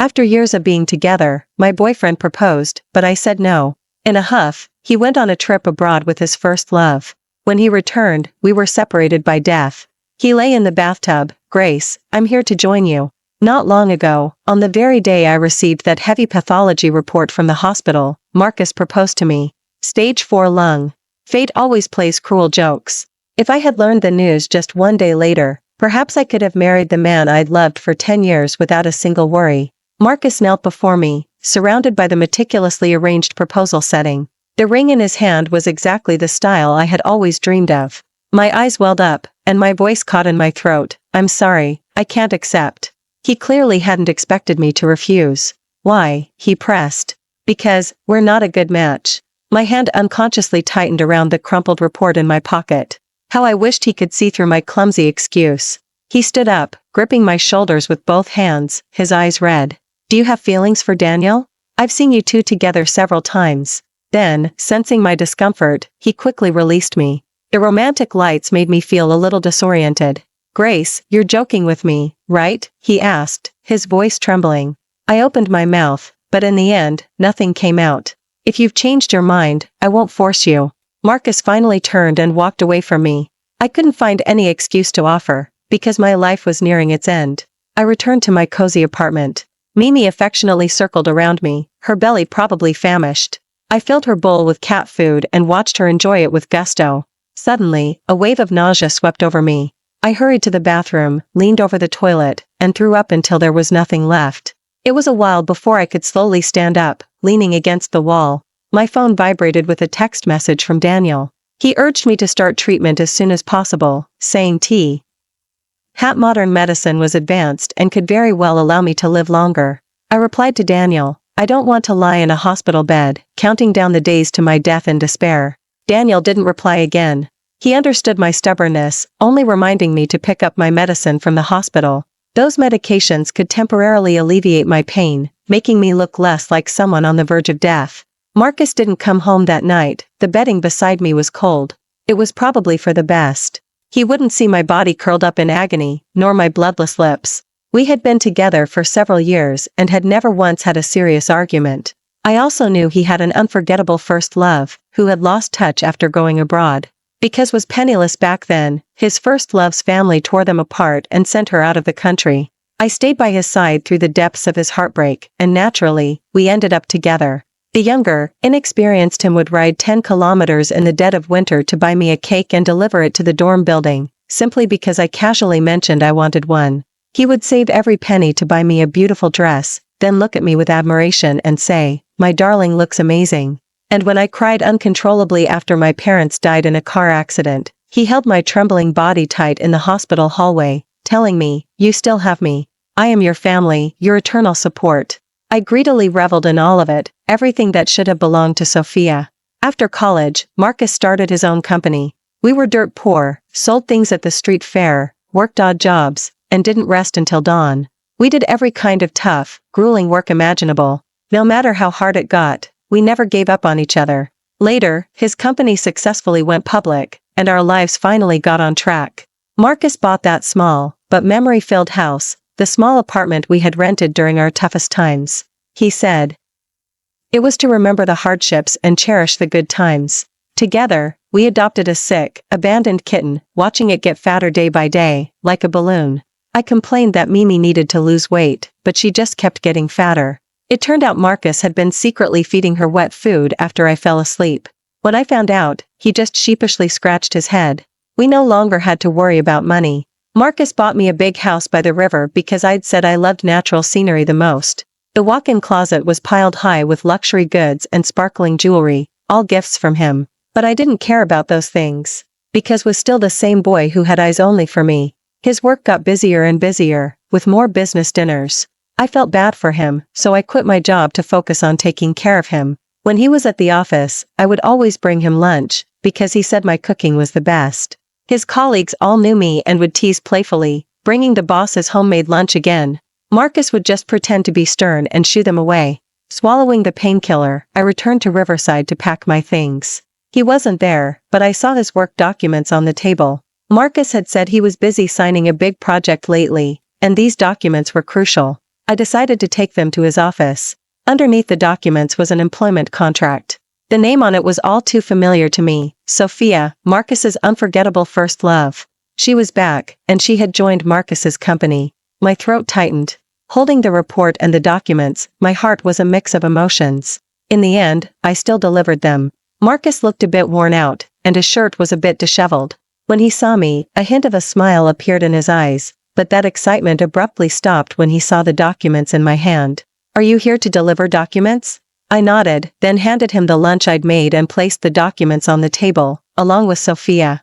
After years of being together, my boyfriend proposed, but I said no. In a huff, he went on a trip abroad with his first love. When he returned, we were separated by death. He lay in the bathtub. Grace, I'm here to join you. Not long ago, on the very day I received that heavy pathology report from the hospital, Marcus proposed to me. Stage 4 lung. Fate always plays cruel jokes. If I had learned the news just one day later, perhaps I could have married the man I'd loved for 10 years without a single worry. Marcus knelt before me, surrounded by the meticulously arranged proposal setting. The ring in his hand was exactly the style I had always dreamed of. My eyes welled up, and my voice caught in my throat. I'm sorry, I can't accept. He clearly hadn't expected me to refuse. Why? He pressed. Because, we're not a good match. My hand unconsciously tightened around the crumpled report in my pocket. How I wished he could see through my clumsy excuse. He stood up, gripping my shoulders with both hands, his eyes red. Do you have feelings for Daniel? I've seen you two together several times. Then, sensing my discomfort, he quickly released me. The romantic lights made me feel a little disoriented. Grace, you're joking with me, right? He asked, his voice trembling. I opened my mouth, but in the end, nothing came out. If you've changed your mind, I won't force you. Marcus finally turned and walked away from me. I couldn't find any excuse to offer, because my life was nearing its end. I returned to my cozy apartment. Mimi affectionately circled around me, her belly probably famished. I filled her bowl with cat food and watched her enjoy it with gusto. Suddenly, a wave of nausea swept over me. I hurried to the bathroom, leaned over the toilet, and threw up until there was nothing left. It was a while before I could slowly stand up, leaning against the wall. My phone vibrated with a text message from Daniel. He urged me to start treatment as soon as possible, saying modern medicine was advanced and could very well allow me to live longer. I replied to Daniel, I don't want to lie in a hospital bed, counting down the days to my death in despair. Daniel didn't reply again. He understood my stubbornness, only reminding me to pick up my medicine from the hospital. Those medications could temporarily alleviate my pain, making me look less like someone on the verge of death. Marcus didn't come home that night. The bedding beside me was cold. It was probably for the best. He wouldn't see my body curled up in agony, nor my bloodless lips. We had been together for several years and had never once had a serious argument. I also knew he had an unforgettable first love, who had lost touch after going abroad. Because was penniless back then, his first love's family tore them apart and sent her out of the country. I stayed by his side through the depths of his heartbreak, and naturally, we ended up together. The younger, inexperienced him would ride 10 kilometers in the dead of winter to buy me a cake and deliver it to the dorm building, simply because I casually mentioned I wanted one. He would save every penny to buy me a beautiful dress, then look at me with admiration and say, "My darling looks amazing." And when I cried uncontrollably after my parents died in a car accident, he held my trembling body tight in the hospital hallway, telling me, "You still have me. I am your family, your eternal support." I greedily reveled in all of it, everything that should have belonged to Sophia. After college, Marcus started his own company. We were dirt poor, sold things at the street fair, worked odd jobs, and didn't rest until dawn. We did every kind of tough, grueling work imaginable. No matter how hard it got, we never gave up on each other. Later, his company successfully went public, and our lives finally got on track. Marcus bought that small, but memory-filled house, the small apartment we had rented during our toughest times. He said, it was to remember the hardships and cherish the good times. Together, we adopted a sick, abandoned kitten, watching it get fatter day by day, like a balloon. I complained that Mimi needed to lose weight, but she just kept getting fatter. It turned out Marcus had been secretly feeding her wet food after I fell asleep. When I found out, he just sheepishly scratched his head. We no longer had to worry about money. Marcus bought me a big house by the river because I'd said I loved natural scenery the most. The walk-in closet was piled high with luxury goods and sparkling jewelry, all gifts from him. But I didn't care about those things, because was still the same boy who had eyes only for me. His work got busier and busier, with more business dinners. I felt bad for him, so I quit my job to focus on taking care of him. When he was at the office, I would always bring him lunch, because he said my cooking was the best. His colleagues all knew me and would tease playfully, bringing the boss's homemade lunch again. Marcus would just pretend to be stern and shoo them away. Swallowing the painkiller, I returned to Riverside to pack my things. He wasn't there, but I saw his work documents on the table. Marcus had said he was busy signing a big project lately, and these documents were crucial. I decided to take them to his office. Underneath the documents was an employment contract. The name on it was all too familiar to me, Sophia, Marcus's unforgettable first love. She was back, and she had joined Marcus's company. My throat tightened. Holding the report and the documents, my heart was a mix of emotions. In the end, I still delivered them. Marcus looked a bit worn out, and his shirt was a bit disheveled. When he saw me, a hint of a smile appeared in his eyes, but that excitement abruptly stopped when he saw the documents in my hand. "Are you here to deliver documents?" I nodded, then handed him the lunch I'd made and placed the documents on the table, along with Sophia's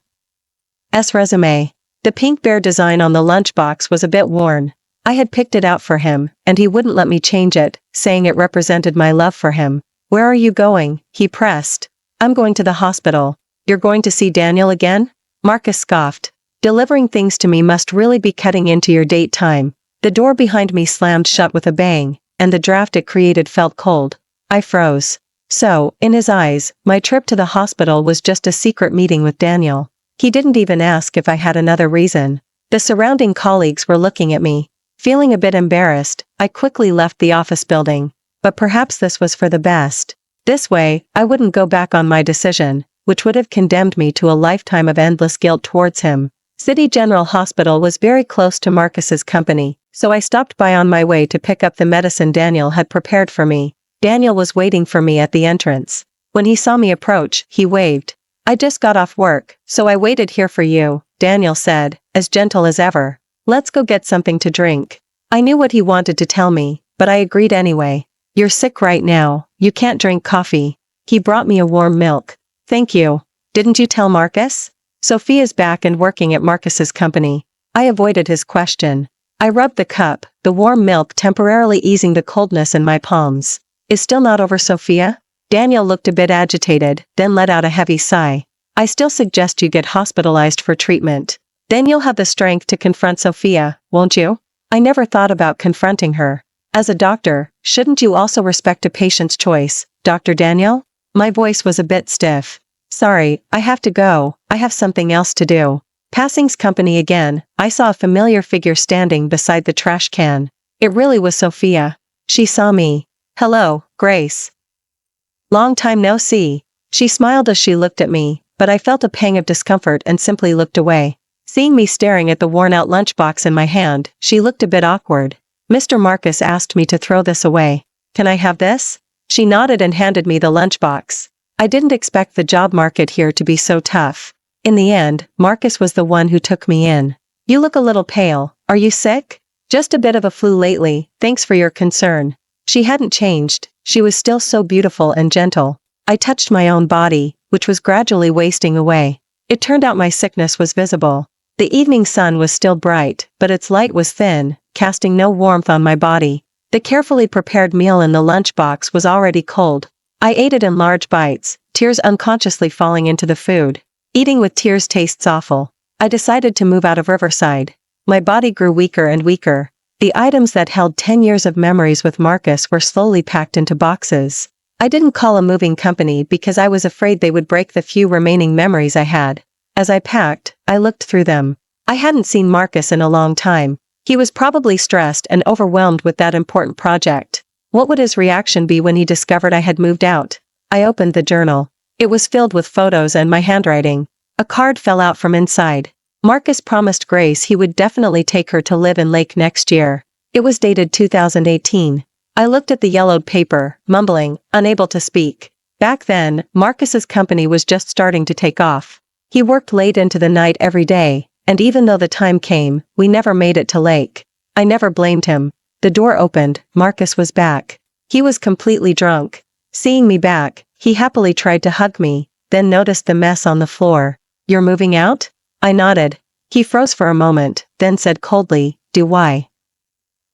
resume. The pink bear design on the lunchbox was a bit worn. I had picked it out for him, and he wouldn't let me change it, saying it represented my love for him. "Where are you going?" he pressed. "I'm going to the hospital." "You're going to see Daniel again?" Marcus scoffed. "Delivering things to me must really be cutting into your date time." The door behind me slammed shut with a bang, and the draft it created felt cold. I froze. So, in his eyes, my trip to the hospital was just a secret meeting with Daniel. He didn't even ask if I had another reason. The surrounding colleagues were looking at me. Feeling a bit embarrassed, I quickly left the office building. But perhaps this was for the best. This way, I wouldn't go back on my decision, which would have condemned me to a lifetime of endless guilt towards him. City General Hospital was very close to Marcus's company, so I stopped by on my way to pick up the medicine Daniel had prepared for me. Daniel was waiting for me at the entrance. When he saw me approach, he waved. "I just got off work, so I waited here for you," Daniel said, as gentle as ever. "Let's go get something to drink." I knew what he wanted to tell me, but I agreed anyway. "You're sick right now, you can't drink coffee." He brought me a warm milk. "Thank you. Didn't you tell Marcus?" "Sophia's back and working at Marcus's company." I avoided his question. I rubbed the cup, the warm milk temporarily easing the coldness in my palms. "Is still not over, Sophia?" Daniel looked a bit agitated, then let out a heavy sigh. "I still suggest you get hospitalized for treatment. Then you'll have the strength to confront Sophia, won't you?" I never thought about confronting her. "As a doctor, shouldn't you also respect a patient's choice, Dr. Daniel?" My voice was a bit stiff. "Sorry, I have to go, I have something else to do." Passing's company again, I saw a familiar figure standing beside the trash can. It really was Sophia. She saw me. "Hello, Grace. Long time no see." She smiled as she looked at me, but I felt a pang of discomfort and simply looked away. Seeing me staring at the worn-out lunchbox in my hand, she looked a bit awkward. "Mr. Marcus asked me to throw this away. Can I have this?" She nodded and handed me the lunchbox. I didn't expect the job market here to be so tough. In the end, Marcus was the one who took me in. "You look a little pale, are you sick?" "Just a bit of a flu lately, thanks for your concern." She hadn't changed, she was still so beautiful and gentle. I touched my own body, which was gradually wasting away. It turned out my sickness was visible. The evening sun was still bright, but its light was thin, casting no warmth on my body. The carefully prepared meal in the lunchbox was already cold. I ate it in large bites, tears unconsciously falling into the food. Eating with tears tastes awful. I decided to move out of Riverside. My body grew weaker and weaker. The items that held 10 years of memories with Marcus were slowly packed into boxes. I didn't call a moving company because I was afraid they would break the few remaining memories I had. As I packed, I looked through them. I hadn't seen Marcus in a long time. He was probably stressed and overwhelmed with that important project. What would his reaction be when he discovered I had moved out? I opened the journal. It was filled with photos and my handwriting. A card fell out from inside. Marcus promised Grace he would definitely take her to live in Lake next year. It was dated 2018. I looked at the yellowed paper, mumbling, unable to speak. Back then, Marcus's company was just starting to take off. He worked late into the night every day, and even though the time came, we never made it to Lake. I never blamed him. The door opened, Marcus was back. He was completely drunk. Seeing me back, he happily tried to hug me, then noticed the mess on the floor. "You're moving out?" I nodded. He froze for a moment, then said coldly, "Do I?"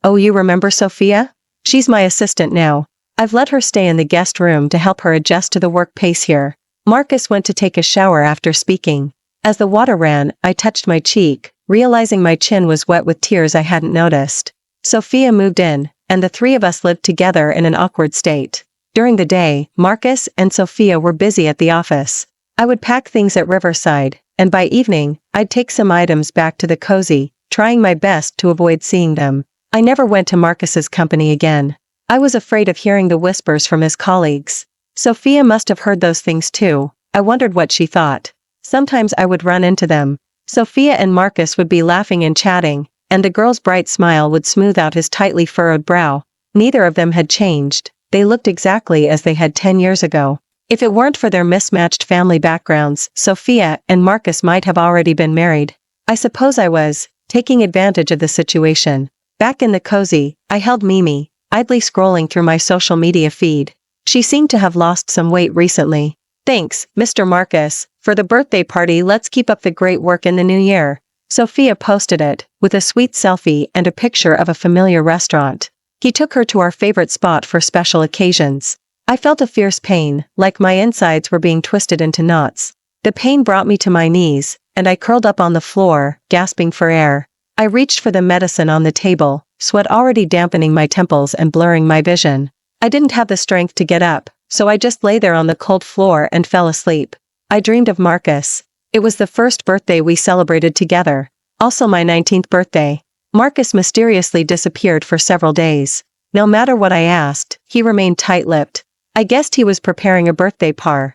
"Oh, you remember Sophia? She's my assistant now. I've let her stay in the guest room to help her adjust to the work pace here." Marcus went to take a shower after speaking. As the water ran, I touched my cheek, realizing my chin was wet with tears I hadn't noticed. Sophia moved in, and the three of us lived together in an awkward state. During the day, Marcus and Sophia were busy at the office. I would pack things at Riverside, and by evening, I'd take some items back to the cozy, trying my best to avoid seeing them. I never went to Marcus's company again. I was afraid of hearing the whispers from his colleagues. Sophia must have heard those things too. I wondered what she thought. Sometimes I would run into them. Sophia and Marcus would be laughing and chatting, and the girl's bright smile would smooth out his tightly furrowed brow. Neither of them had changed. They looked exactly as they had 10 years ago. If it weren't for their mismatched family backgrounds, Sophia and Marcus might have already been married. I suppose I was taking advantage of the situation. Back in the cozy, I held Mimi, idly scrolling through my social media feed. She seemed to have lost some weight recently. Thanks, Mr. Marcus, for the birthday party. Let's keep up the great work in the new year. Sophia posted it, with a sweet selfie and a picture of a familiar restaurant. He took her to our favorite spot for special occasions. I felt a fierce pain, like my insides were being twisted into knots. The pain brought me to my knees, and I curled up on the floor, gasping for air. I reached for the medicine on the table, sweat already dampening my temples and blurring my vision. I didn't have the strength to get up, so I just lay there on the cold floor and fell asleep. I dreamed of Marcus. It was the first birthday we celebrated together. Also my 19th birthday. Marcus mysteriously disappeared for several days. No matter what I asked, he remained tight-lipped. I guessed he was preparing a birthday party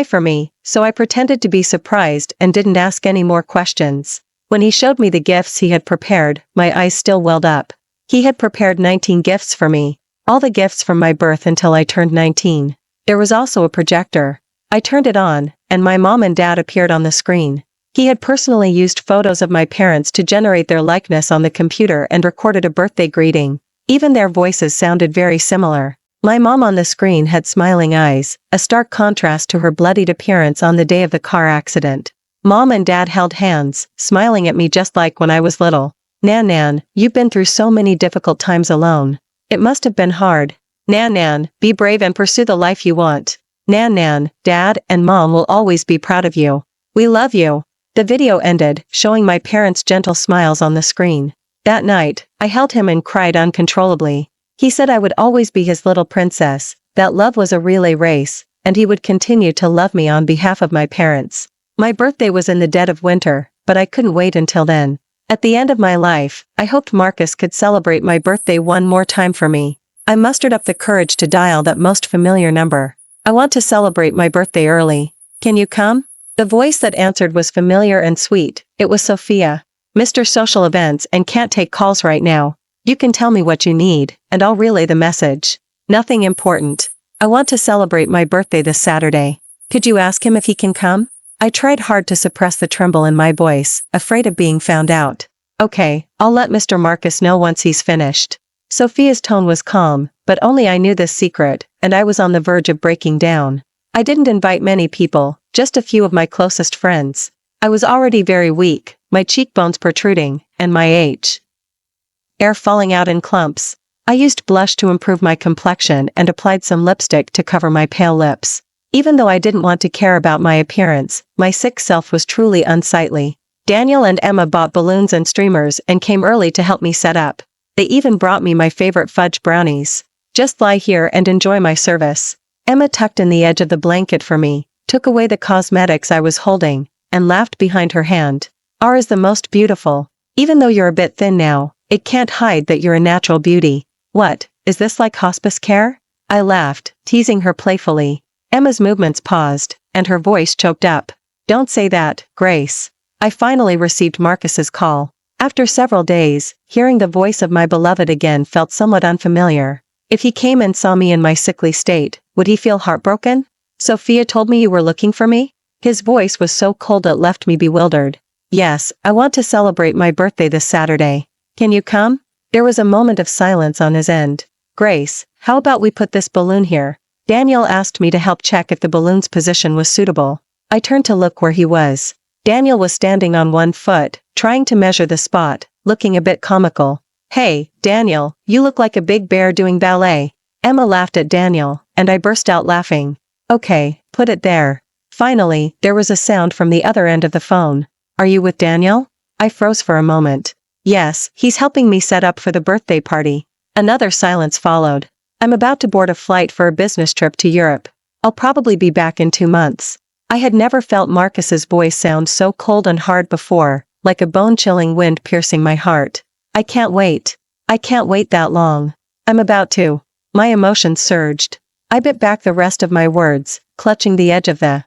for me, so I pretended to be surprised and didn't ask any more questions. When he showed me the gifts he had prepared, my eyes still welled up. He had prepared 19 gifts for me. All the gifts from my birth until I turned 19. There was also a projector. I turned it on, and my mom and dad appeared on the screen. He had personally used photos of my parents to generate their likeness on the computer and recorded a birthday greeting. Even their voices sounded very similar. My mom on the screen had smiling eyes, a stark contrast to her bloodied appearance on the day of the car accident. Mom and dad held hands, smiling at me just like when I was little. Nan, you've been through so many difficult times alone. It must have been hard. Nan, be brave and pursue the life you want. Nan, Dad and Mom will always be proud of you. We love you. The video ended, showing my parents' gentle smiles on the screen. That night, I held him and cried uncontrollably. He said I would always be his little princess, that love was a relay race, and he would continue to love me on behalf of my parents. My birthday was in the dead of winter, but I couldn't wait until then. At the end of my life, I hoped Marcus could celebrate my birthday one more time for me. I mustered up the courage to dial that most familiar number. I want to celebrate my birthday early. Can you come? The voice that answered was familiar and sweet. It was Sophia. Mr. Social Events and can't take calls right now. You can tell me what you need, and I'll relay the message. Nothing important. I want to celebrate my birthday this Saturday. Could you ask him if he can come? I tried hard to suppress the tremble in my voice, afraid of being found out. Okay, I'll let Mr. Marcus know once he's finished. Sophia's tone was calm, but only I knew this secret, and I was on the verge of breaking down. I didn't invite many people, just a few of my closest friends. I was already very weak, my cheekbones protruding, and my hair falling out in clumps. I used blush to improve my complexion and applied some lipstick to cover my pale lips. Even though I didn't want to care about my appearance, my sick self was truly unsightly. Daniel and Emma bought balloons and streamers and came early to help me set up. They even brought me my favorite fudge brownies. Just lie here and enjoy my service. Emma tucked in the edge of the blanket for me, took away the cosmetics I was holding, and laughed behind her hand. R is the most beautiful. Even though you're a bit thin now, it can't hide that you're a natural beauty. What, is this like hospice care? I laughed, teasing her playfully. Emma's movements paused, and her voice choked up. Don't say that, Grace. I finally received Marcus's call. After several days, hearing the voice of my beloved again felt somewhat unfamiliar. If he came and saw me in my sickly state, would he feel heartbroken? Sophia told me you were looking for me? His voice was so cold it left me bewildered. Yes, I want to celebrate my birthday this Saturday. Can you come? There was a moment of silence on his end. Grace, how about we put this balloon here? Daniel asked me to help check if the balloon's position was suitable. I turned to look where he was. Daniel was standing on one foot, trying to measure the spot, looking a bit comical. Hey, Daniel, you look like a big bear doing ballet. Emma laughed at Daniel, and I burst out laughing. Okay, put it there. Finally, there was a sound from the other end of the phone. Are you with Daniel? I froze for a moment. Yes, he's helping me set up for the birthday party. Another silence followed. I'm about to board a flight for a business trip to Europe. I'll probably be back in 2 months. I had never felt Marcus's voice sound so cold and hard before, like a bone-chilling wind piercing my heart. I can't wait. I can't wait that long. I'm about to. My emotions surged. I bit back the rest of my words, clutching the edge of the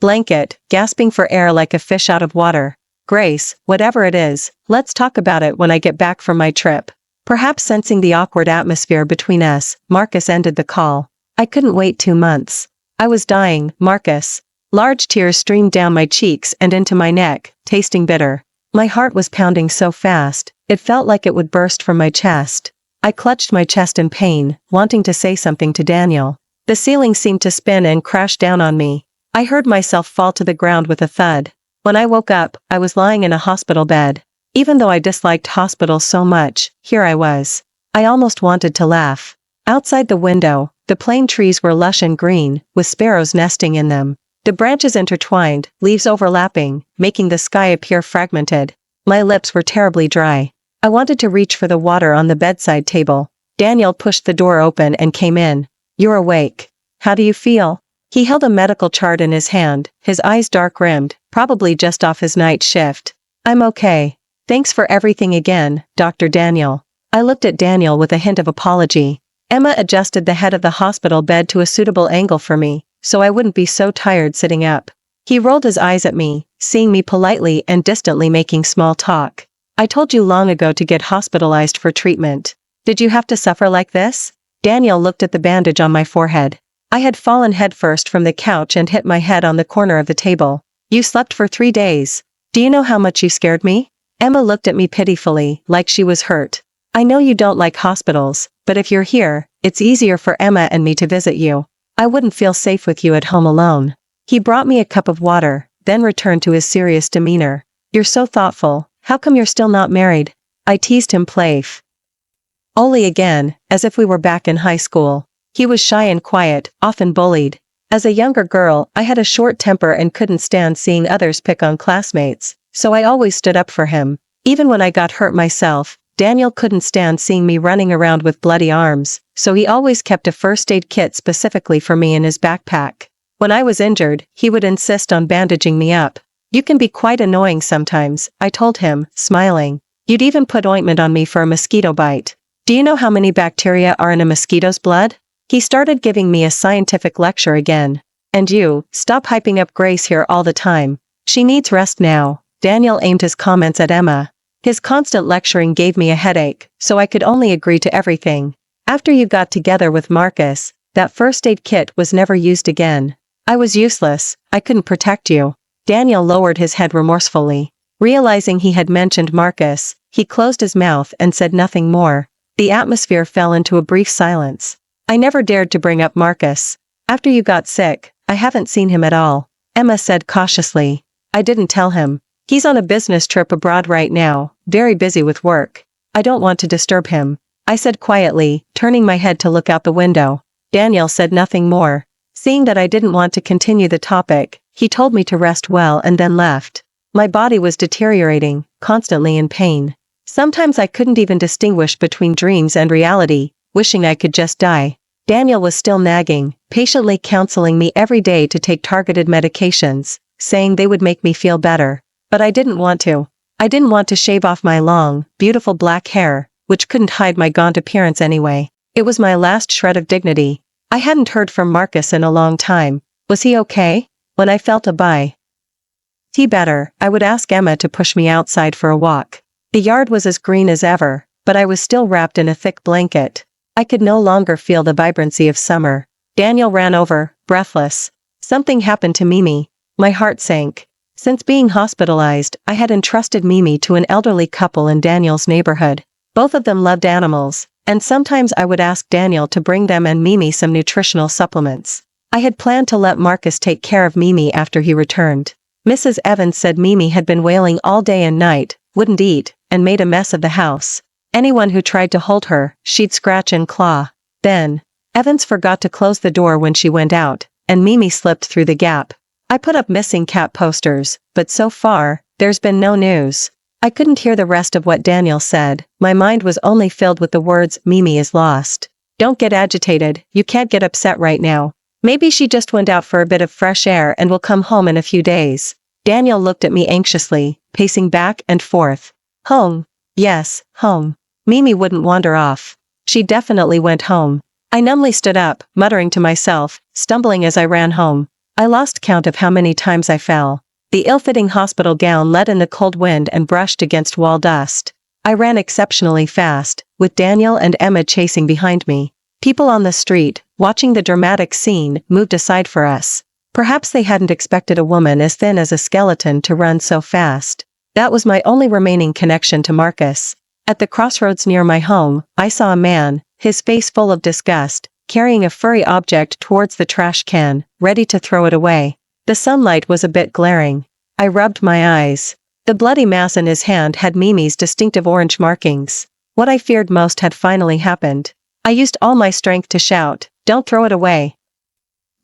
blanket, gasping for air like a fish out of water. Grace, whatever it is, let's talk about it when I get back from my trip. Perhaps sensing the awkward atmosphere between us, Marcus ended the call. I couldn't wait 2 months. I was dying, Marcus. Large tears streamed down my cheeks and into my neck, tasting bitter. My heart was pounding so fast, it felt like it would burst from my chest. I clutched my chest in pain, wanting to say something to Daniel. The ceiling seemed to spin and crash down on me. I heard myself fall to the ground with a thud. When I woke up, I was lying in a hospital bed. Even though I disliked hospitals so much, here I was. I almost wanted to laugh. Outside the window, the plane trees were lush and green, with sparrows nesting in them. The branches intertwined, leaves overlapping, making the sky appear fragmented. My lips were terribly dry. I wanted to reach for the water on the bedside table. Daniel pushed the door open and came in. You're awake. How do you feel? He held a medical chart in his hand, his eyes dark-rimmed, probably just off his night shift. I'm okay. Thanks for everything again, Dr. Daniel. I looked at Daniel with a hint of apology. Emma adjusted the head of the hospital bed to a suitable angle for me, so I wouldn't be so tired sitting up. He rolled his eyes at me, seeing me politely and distantly making small talk. I told you long ago to get hospitalized for treatment. Did you have to suffer like this? Daniel looked at the bandage on my forehead. I had fallen headfirst from the couch and hit my head on the corner of the table. You slept for 3 days. Do you know how much you scared me? Emma looked at me pitifully, like she was hurt. I know you don't like hospitals, but if you're here, it's easier for Emma and me to visit you. I wouldn't feel safe with you at home alone. He brought me a cup of water, then returned to his serious demeanor. You're so thoughtful. How come you're still not married? I teased him playfully again, as if we were back in high school. He was shy and quiet, often bullied. As a younger girl, I had a short temper and couldn't stand seeing others pick on classmates, so I always stood up for him. Even when I got hurt myself, Daniel couldn't stand seeing me running around with bloody arms, so he always kept a first aid kit specifically for me in his backpack. When I was injured, he would insist on bandaging me up. You can be quite annoying sometimes, I told him, smiling. You'd even put ointment on me for a mosquito bite. Do you know how many bacteria are in a mosquito's blood? He started giving me a scientific lecture again. And you, stop hyping up Grace here all the time. She needs rest now. Daniel aimed his comments at Emma. His constant lecturing gave me a headache, so I could only agree to everything. After you got together with Marcus, that first aid kit was never used again. I was useless, I couldn't protect you. Daniel lowered his head remorsefully. Realizing he had mentioned Marcus, he closed his mouth and said nothing more. The atmosphere fell into a brief silence. I never dared to bring up Marcus. After you got sick, I haven't seen him at all. Emma said cautiously. I didn't tell him. He's on a business trip abroad right now, very busy with work. I don't want to disturb him. I said quietly, turning my head to look out the window. Daniel said nothing more. Seeing that I didn't want to continue the topic, he told me to rest well and then left. My body was deteriorating, constantly in pain. Sometimes I couldn't even distinguish between dreams and reality, wishing I could just die. Daniel was still nagging, patiently counseling me every day to take targeted medications, saying they would make me feel better. But I didn't want to. I didn't want to shave off my long, beautiful black hair, which couldn't hide my gaunt appearance anyway. It was my last shred of dignity. I hadn't heard from Marcus in a long time. Was he okay? When I felt a better, I would ask Emma to push me outside for a walk. The yard was as green as ever, but I was still wrapped in a thick blanket. I could no longer feel the vibrancy of summer. Daniel ran over, breathless. Something happened to Mimi. My heart sank. Since being hospitalized, I had entrusted Mimi to an elderly couple in Daniel's neighborhood. Both of them loved animals, and sometimes I would ask Daniel to bring them and Mimi some nutritional supplements. I had planned to let Marcus take care of Mimi after he returned. Mrs. Evans said Mimi had been wailing all day and night, wouldn't eat, and made a mess of the house. Anyone who tried to hold her, she'd scratch and claw. Then, Evans forgot to close the door when she went out, and Mimi slipped through the gap. I put up missing cat posters, but so far, there's been no news. I couldn't hear the rest of what Daniel said. My mind was only filled with the words, Mimi is lost. Don't get agitated, you can't get upset right now. Maybe she just went out for a bit of fresh air and will come home in a few days. Daniel looked at me anxiously, pacing back and forth. Home. Yes, home. Mimi wouldn't wander off. She definitely went home. I numbly stood up, muttering to myself, stumbling as I ran home. I lost count of how many times I fell. The ill-fitting hospital gown let in the cold wind and brushed against wall dust. I ran exceptionally fast, with Daniel and Emma chasing behind me. People on the street, watching the dramatic scene, moved aside for us. Perhaps they hadn't expected a woman as thin as a skeleton to run so fast. That was my only remaining connection to Marcus. At the crossroads near my home, I saw a man, his face full of disgust, carrying a furry object towards the trash can, ready to throw it away. The sunlight was a bit glaring. I rubbed my eyes. The bloody mass in his hand had Mimi's distinctive orange markings. What I feared most had finally happened. I used all my strength to shout, "Don't throw it away."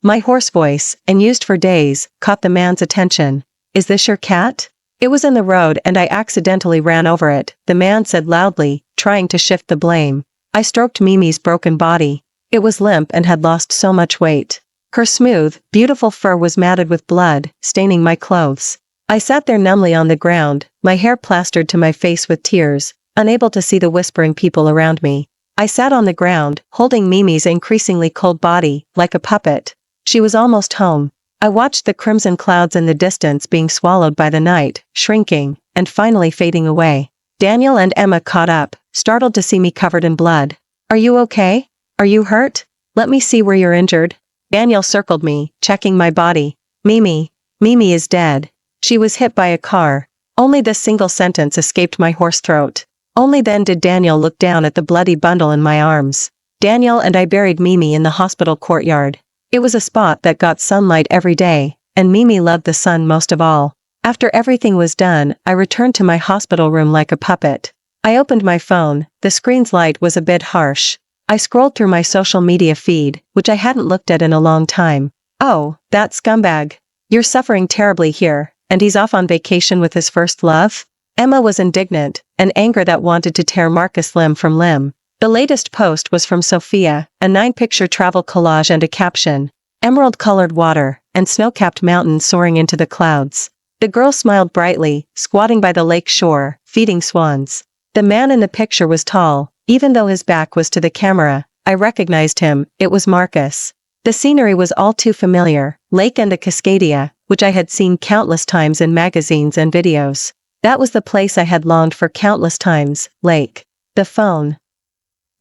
My hoarse voice, and used for days, caught the man's attention. "Is this your cat?" It was in the road and I accidentally ran over it, the man said loudly, trying to shift the blame. I stroked Mimi's broken body. It was limp and had lost so much weight. Her smooth, beautiful fur was matted with blood, staining my clothes. I sat there numbly on the ground, my hair plastered to my face with tears, unable to see the whispering people around me. I sat on the ground, holding Mimi's increasingly cold body, like a puppet. She was almost home. I watched the crimson clouds in the distance being swallowed by the night, shrinking, and finally fading away. Daniel and Emma caught up, startled to see me covered in blood. "Are you okay? Are you hurt? Let me see where you're injured." Daniel circled me, checking my body. Mimi is dead. She was hit by a car." Only this single sentence escaped my hoarse throat. Only then did Daniel look down at the bloody bundle in my arms. Daniel and I buried Mimi in the hospital courtyard. It was a spot that got sunlight every day, and Mimi loved the sun most of all. After everything was done, I returned to my hospital room like a puppet. I opened my phone, the screen's light was a bit harsh. I scrolled through my social media feed, which I hadn't looked at in a long time. "Oh, that scumbag. You're suffering terribly here, and he's off on vacation with his first love?" Emma was indignant, an anger that wanted to tear Marcus limb from limb. The latest post was from Sophia, a 9-picture travel collage and a caption, "Emerald-colored water, and snow-capped mountains soaring into the clouds." The girl smiled brightly, squatting by the lake shore, feeding swans. The man in the picture was tall, even though his back was to the camera. I recognized him, it was Marcus. The scenery was all too familiar, lake and a cascadia, which I had seen countless times in magazines and videos. That was the place I had longed for countless times, lake. The phone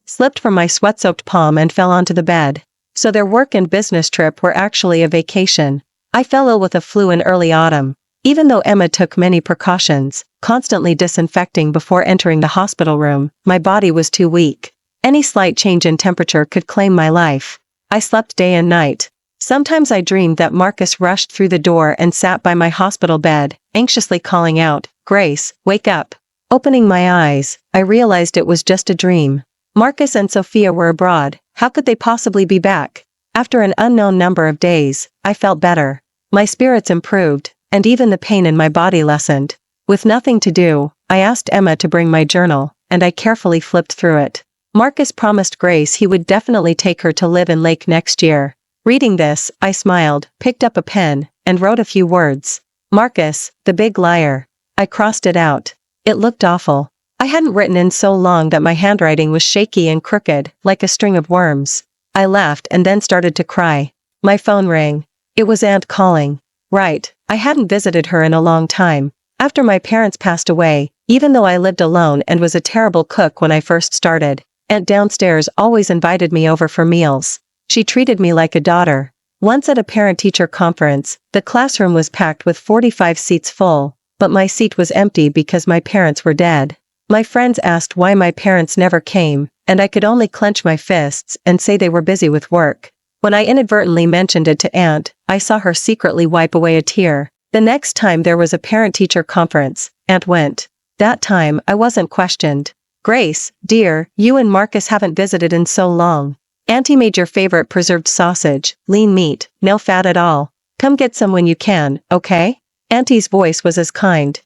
slipped from my sweat-soaked palm and fell onto the bed. So their work and business trip were actually a vacation. I fell ill with a flu in early autumn. Even though Emma took many precautions, constantly disinfecting before entering the hospital room, my body was too weak. Any slight change in temperature could claim my life. I slept day and night. Sometimes I dreamed that Marcus rushed through the door and sat by my hospital bed, anxiously calling out, "Grace, wake up." Opening my eyes, I realized it was just a dream. Marcus and Sophia were abroad. How could they possibly be back? After an unknown number of days, I felt better. My spirits improved, and even the pain in my body lessened. With nothing to do, I asked Emma to bring my journal, and I carefully flipped through it. Marcus promised Grace he would definitely take her to live in Lake next year. Reading this, I smiled, picked up a pen, and wrote a few words. "Marcus, the big liar." I crossed it out. It looked awful. I hadn't written in so long that my handwriting was shaky and crooked, like a string of worms. I laughed and then started to cry. My phone rang. It was Aunt calling. Right, I hadn't visited her in a long time. After my parents passed away, even though I lived alone and was a terrible cook when I first started, Aunt downstairs always invited me over for meals. She treated me like a daughter. Once at a parent-teacher conference, the classroom was packed with 45 seats full, but my seat was empty because my parents were dead. My friends asked why my parents never came, and I could only clench my fists and say they were busy with work. When I inadvertently mentioned it to Aunt, I saw her secretly wipe away a tear. The next time there was a parent-teacher conference, Aunt went. That time, I wasn't questioned. "Grace, dear, you and Marcus haven't visited in so long. Auntie made your favorite preserved sausage, lean meat, no fat at all. Come get some when you can, okay?" Auntie's voice was as kind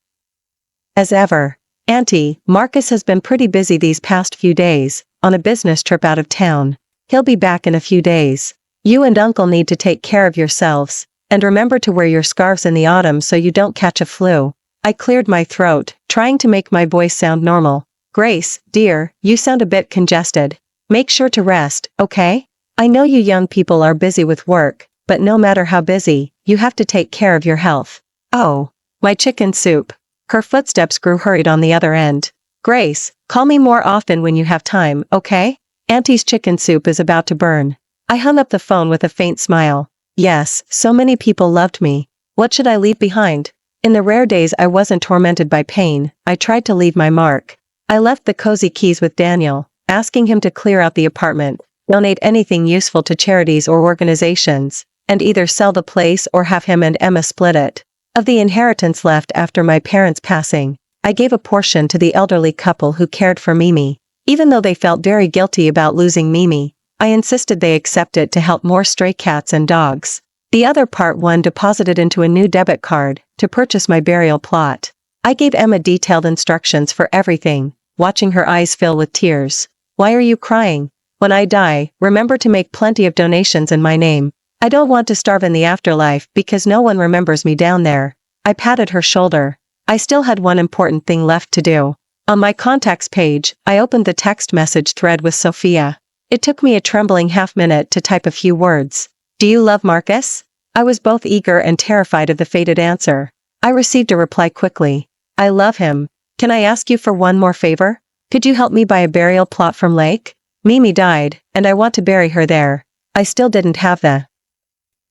as ever. "Auntie, Marcus has been pretty busy these past few days, on a business trip out of town. He'll be back in a few days. You and Uncle need to take care of yourselves, and remember to wear your scarves in the autumn so you don't catch a flu." I cleared my throat, trying to make my voice sound normal. Grace, dear, you sound a bit congested. Make sure to rest, okay? I know you young people are busy with work, but no matter how busy, you have to take care of your health. Oh, my chicken soup. Her footsteps grew hurried on the other end. Grace, call me more often when you have time, okay? Auntie's chicken soup is about to burn. I hung up the phone with a faint smile. Yes, so many people loved me. What should I leave behind? In the rare days I wasn't tormented by pain, I tried to leave my mark. I left the cozy keys with Daniel, asking him to clear out the apartment, donate anything useful to charities or organizations, and either sell the place or have him and Emma split it. Of the inheritance left after my parents' passing, I gave a portion to the elderly couple who cared for Mimi. Even though they felt very guilty about losing Mimi, I insisted they accept it to help more stray cats and dogs. The other part one deposited into a new debit card to purchase my burial plot. I gave Emma detailed instructions for everything, watching her eyes fill with tears. Why are you crying? When I die, remember to make plenty of donations in my name. I don't want to starve in the afterlife because no one remembers me down there. I patted her shoulder. I still had one important thing left to do. On my contacts page, I opened the text message thread with Sophia. It took me a trembling half-minute to type a few words. Do you love Marcus? I was both eager and terrified of the fated answer. I received a reply quickly. I love him. Can I ask you for one more favor? Could you help me buy a burial plot from Lake? Mimi died, and I want to bury her there. I still didn't have the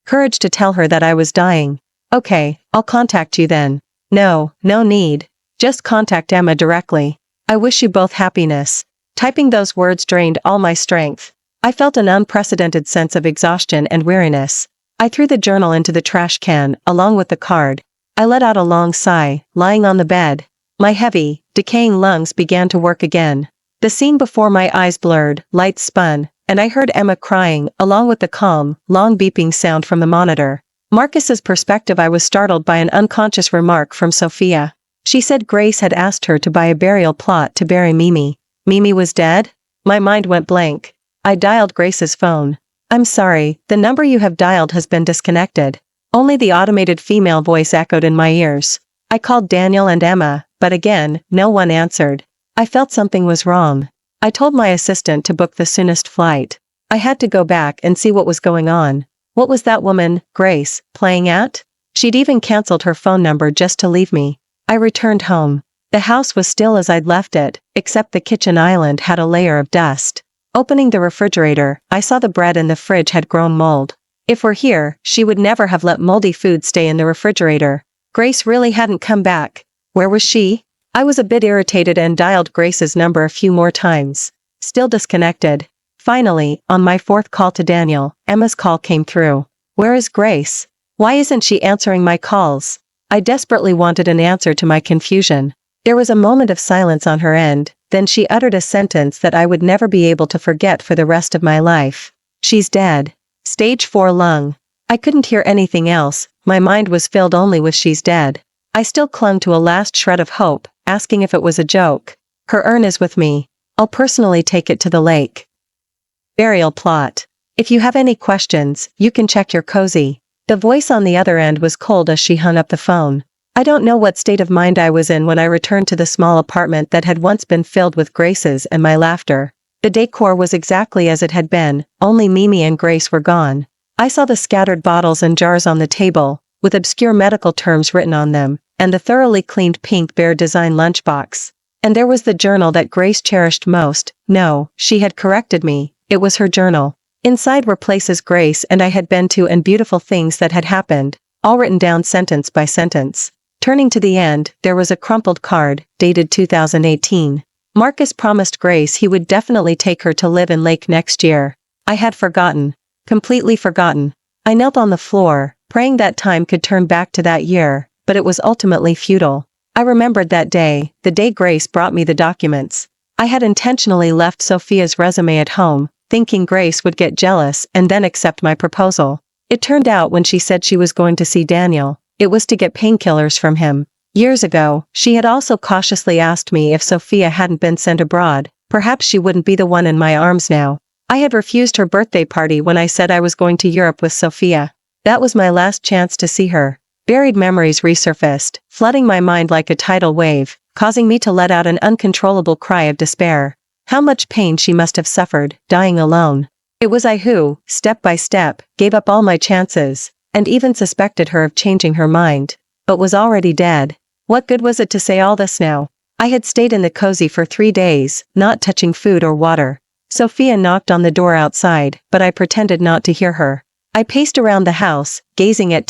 courage to tell her that I was dying. Okay, I'll contact you then. No need. Just contact Emma directly. I wish you both happiness. Typing those words drained all my strength. I felt an unprecedented sense of exhaustion and weariness. I threw the journal into the trash can, along with the card. I let out a long sigh, lying on the bed. My heavy, decaying lungs began to work again. The scene before my eyes blurred, lights spun, and I heard Emma crying, along with the calm, long beeping sound from the monitor. Marcus's perspective. I was startled by an unconscious remark from Sophia. She said Grace had asked her to buy a burial plot to bury Mimi. Mimi was dead? My mind went blank. I dialed Grace's phone. I'm sorry, the number you have dialed has been disconnected. Only the automated female voice echoed in my ears. I called Daniel and Emma, but again, no one answered. I felt something was wrong. I told my assistant to book the soonest flight. I had to go back and see what was going on. What was that woman, Grace, playing at? She'd even canceled her phone number just to leave me. I returned home. The house was still as I'd left it, except the kitchen island had a layer of dust. Opening the refrigerator, I saw the bread in the fridge had grown mold. If we're here, she would never have let moldy food stay in the refrigerator. Grace really hadn't come back. Where was she? I was a bit irritated and dialed Grace's number a few more times. Still disconnected. Finally, on my fourth call to Daniel, Emma's call came through. Where is Grace? Why isn't she answering my calls? I desperately wanted an answer to my confusion. There was a moment of silence on her end, then she uttered a sentence that I would never be able to forget for the rest of my life. She's dead. Stage 4 lung. I couldn't hear anything else, my mind was filled only with she's dead. I still clung to a last shred of hope, asking if it was a joke. Her urn is with me. I'll personally take it to the lake. Burial plot. If you have any questions, you can check your cozy. The voice on the other end was cold as she hung up the phone. I don't know what state of mind I was in when I returned to the small apartment that had once been filled with Graces and my laughter. The decor was exactly as it had been, only Mimi and Grace were gone. I saw the scattered bottles and jars on the table, with obscure medical terms written on them, and the thoroughly cleaned pink bear design lunchbox. And there was the journal that Grace cherished most. No, she had corrected me. It was her journal. Inside were places Grace and I had been to and beautiful things that had happened, all written down sentence by sentence. Turning to the end, there was a crumpled card, dated 2018. Marcus promised Grace he would definitely take her to live in Lake next year. I had forgotten. Completely forgotten. I knelt on the floor, praying that time could turn back to that year, but it was ultimately futile. I remembered that day, the day Grace brought me the documents. I had intentionally left Sophia's resume at home, thinking Grace would get jealous and then accept my proposal. It turned out when she said she was going to see Daniel, it was to get painkillers from him. Years ago, she had also cautiously asked me if Sophia hadn't been sent abroad, perhaps she wouldn't be the one in my arms now. I had refused her birthday party when I said I was going to Europe with Sophia. That was my last chance to see her. Buried memories resurfaced, flooding my mind like a tidal wave, causing me to let out an uncontrollable cry of despair. How much pain she must have suffered, dying alone. It was I who, step by step, gave up all my chances, and even suspected her of changing her mind, but was already dead. What good was it to say all this now? I had stayed in the cozy for 3 days, not touching food or water. Sophia knocked on the door outside, but I pretended not to hear her. I paced around the house, gazing at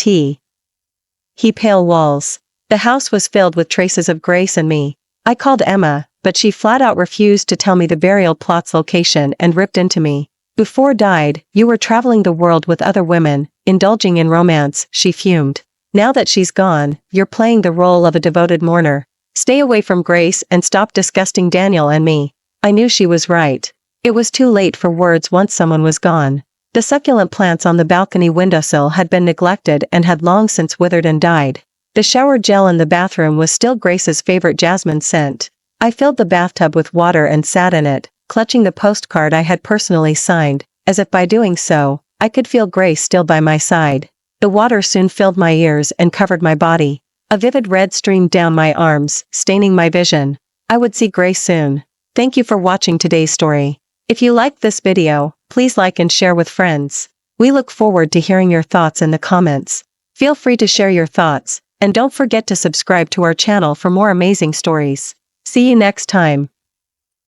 pale walls. The house was filled with traces of Grace and me. I called Emma, but she flat out refused to tell me the burial plot's location and ripped into me. Before died, you were traveling the world with other women, indulging in romance, she fumed. Now that she's gone, you're playing the role of a devoted mourner. Stay away from Grace and stop disgusting Daniel and me. I knew she was right. It was too late for words once someone was gone. The succulent plants on the balcony windowsill had been neglected and had long since withered and died. The shower gel in the bathroom was still Grace's favorite jasmine scent. I filled the bathtub with water and sat in it, clutching the postcard I had personally signed, as if by doing so, I could feel Grace still by my side. The water soon filled my ears and covered my body. A vivid red streamed down my arms, staining my vision. I would see Grace soon. Thank you for watching today's story. If you liked this video, please like and share with friends. We look forward to hearing your thoughts in the comments. Feel free to share your thoughts, and don't forget to subscribe to our channel for more amazing stories. See you next time.